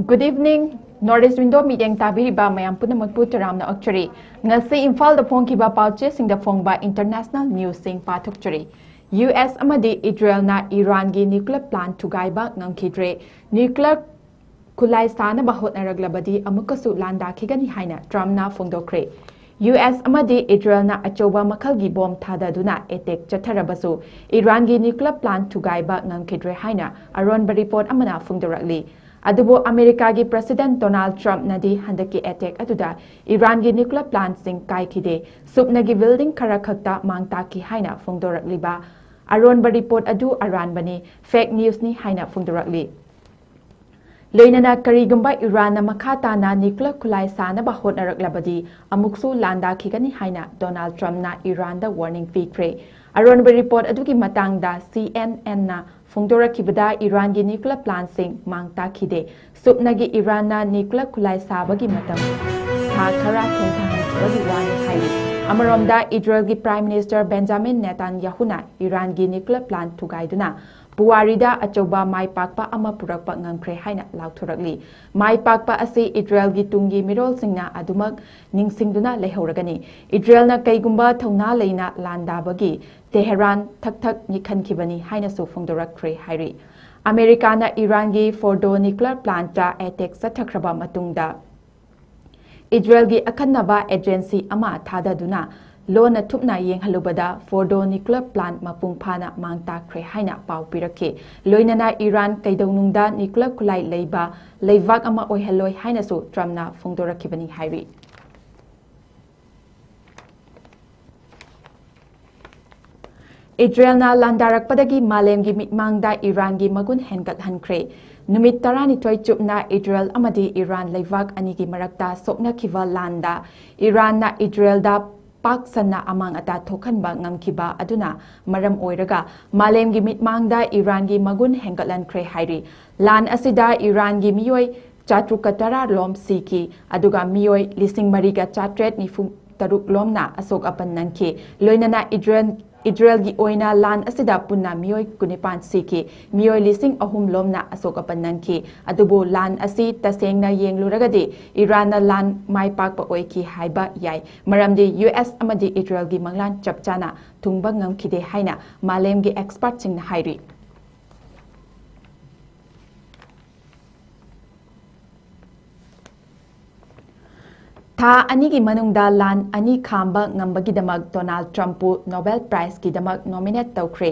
Good evening. Northeast Window meeting tabiriba mayam punamakpu taramna okchari. Ngasi Imphal da phongkiba pauche singda phongba international news sing pathokchari. US amadi Israel na Iran gi nuclear plant tugaiba ngamkhidre. Nuclear kulai sana ba hotnaraglabadi amukasu landa khigani haina Trump na phongdokre. US amadi Israel na achoba makhal gi bomb thada duna attack chatharabasu Iran gi nuclear plant tugaiba ngamkhidre haina aronba report amana phongdorakli. Adubo America gi President Donald Trump nadi handaki attack aduda Iran gi nuclear plant sing kai khide supna gi building khara khakta mangta ki haina phongdorakliba aronba report adu aran bani fake news ni haina phongdorakli. Loinana karigumba Iran na makata na nuclear kulai sana ba hotnaraklabadi amuksu landa khigani haina Donald Trump na Iran da warning pikre. Aronba report adugi matangda CNN na phongdorakibada Iran gi nuclear plant sing mangta khide supna gi Iran na nuclear kulai sabagi matam tha khara thengthangibagi wani haini. Amaromda Israel gi Prime Minister Benjamin Netanyahu na Iran gi nuclear plant tugaiduna Buwarida achoba mai pakpa ama purakpa ngamkre haina lauthorakli. Mai pakpa asi Israel gi tungi mirol singna adumak ningsingduna lehoragani. Israel na kaigumba thongna leina landabagi Tehran thak nikhankibani haina su phongdorakre hairi. America na Iran gi Fordo nuclear plant ta attack sathakraba matungda Israel gi akannaba agency ama thadaduna Lona tupna yeng halubada Fordo nuclear plant mapung phana mangta kre haina pau pirake loinana Iran kaidaunungda nuclear kulai leiba leivak ama oihaloi haina su Trump phongdorakibani hairi. Israel na landarakpadagi malem gi mitmangda Iran gi magun hengat hankre numit tarani toy chupna Israel amadi Iran leivak ani gi marakta sokna kiva landa Iran na Israel da Pak sana amang ata thokanba ngamkiba aduna maram oiraga malem gi mitmangda Iran gi magun hengatlan kre hairi lan asida Iran gi miyoi chatrukatara lom siki aduga miyoi lising mariga chatret ni fu taruk lomna asok apan nanki loinana Israel gi oina lan asida punna miyoi kunipan siki miyoi lising ahum lomna asok apan nanki adubo lan asi tasengna yengluragadi Iran na lan mai pakpa oiki haiba yai maramdi US amadi Israel gi manglan chapchana tungba ngamkhide haina malem gi expert sing na hairi. Tha anigi manungda lan ani khamba ngambagidamak Donald Trumpu Nobel Prize gidamak nominate tawkre.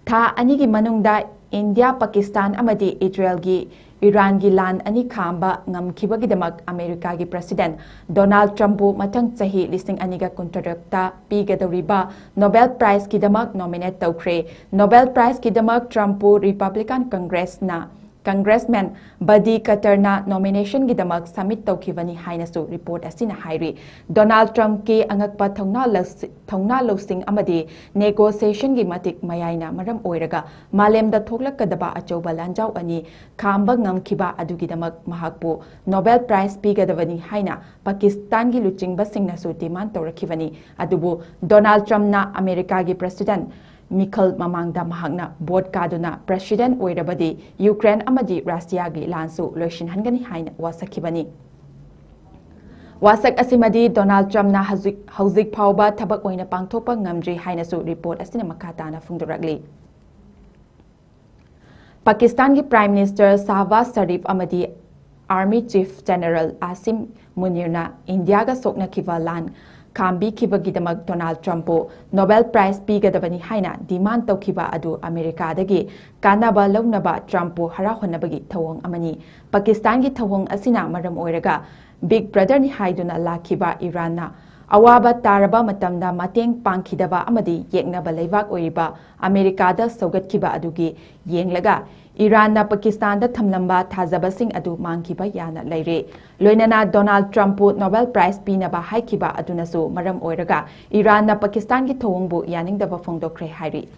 Tha anigi manungda India Pakistan amadi Israel gi Iran gi lan ani khamba ngamkibagidamak America gi President Donald Trumpu matang chahi listing aniga contracta pigadoriba Nobel Prize gidamak nominate tawkre. Nobel Prize gidamak Trumpu Republican Congressman Buddy Carterna nomination gidamak submit tawkibani haina su report asina hairi. Donald Trump ki angakpa thongna losing amadi negotiation gi matik mayaina maram oiraga malemda thoklakadaba achoba lanjau ani khamba ngamkiba adugidamak mahakpu Nobel Prize pigadavani haina Pakistan gi luchingba singna su demand tawrakibani adubu Donald Trump na America gi President Mikhal mamangda mahakna board kaduna President oirabadi Ukraine amadi Russia gi lansu loishin hangani haina wasakibani. Wasak asimadi Donald Trump na hauzik phauba thabak oina pangthopa ngamdri haina su report asina makata na phongdorakli. Pakistan gi Prime Minister Shahbaz Sharif amadi Army Chief General Asim Munir na India ga sokna kiva lan Kambi kibagidamak Donald Trumpu Nobel Prize pigadabani haina demand tawkiba adu America dagi kanaba lawnaba Trumpu harahonabagi thawong amani Pakistan gi thawong asina maram oiraga Big Brother ni haiduna lakiba Iran na awaba taraba matamda mateng pangkhidaba amadi yeknaba leibak oiriba America da sogatkiba adugi yenglaga Iran na Pakistan da thamlamba thajabasing adu mangkiba yana leire loinana Donald Trumpu Nobel Prize pinaba haikiba adunasu maram oiraga Iran na Pakistan gi thawongbu yaningdaba phongdokre hairi.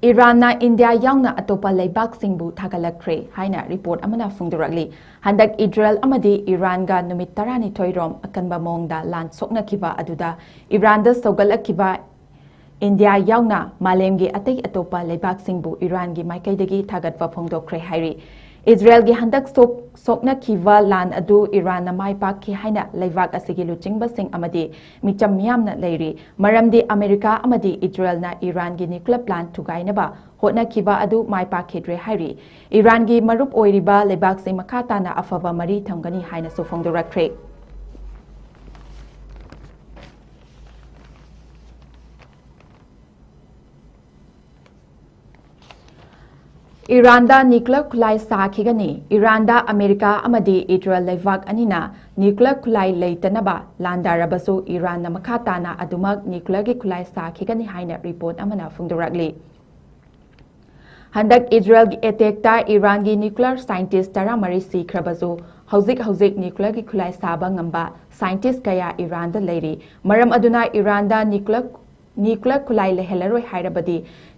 Iranna India yauna atopa leibak-singbu thagalakhre haina report amana phungduragli handak Israel amadi Iran ga numit 12 rom akanba mongda lan soknakiba aduda Iran da sogalakkiba India yauna malemgi atei atopa leibak-singbu Iran gi maikaidagi thagatwa phongdokre hairi Israel gi handak soknakiba lan adu Iran na maipakki haina leibak asigi luchingbasing amadi micham miyamna leiri maramdi America amadi Israel na Iran gi nuclear plant tugainaba hotnakiba adu maipakkhidre hairi Iran gi marup oiriba leibak-sing makata na afaba mari thamgani haina so phongdorakre Iranda nuclear kulai sakhigani Iranda America amadi Israel leivak anina nuclear kulai leitanaba landarabasu Iran na makatana adumak nuclear gi kulai sakhigani haina report amana phungduragli handak Israel gi attack ta Iran gi nuclear scientist taramari sikhrabasu hauzik nuclear gi kulai saba ngamba scientist kaya Iran da leiri maram aduna Iran da nuclear kulai lehelaroi hairabadi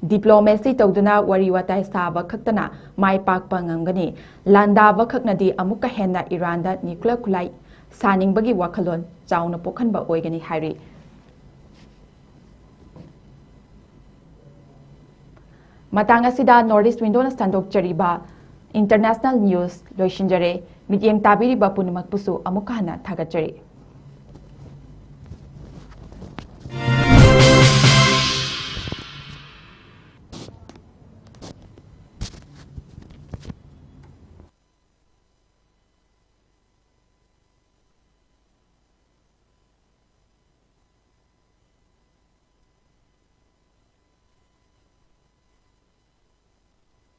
diplomacy tawduna wari watai saba khaktana mai pakpa ngamgani landaba khaknadi amuka henna Iran da nuclear kulai saningbagi wakhalon chauna pokhanba oigani hairi matang asida Northeast Window na standok chariba international news loishinjare midyeng tabiri ba punumak pusu amuka hana thagachari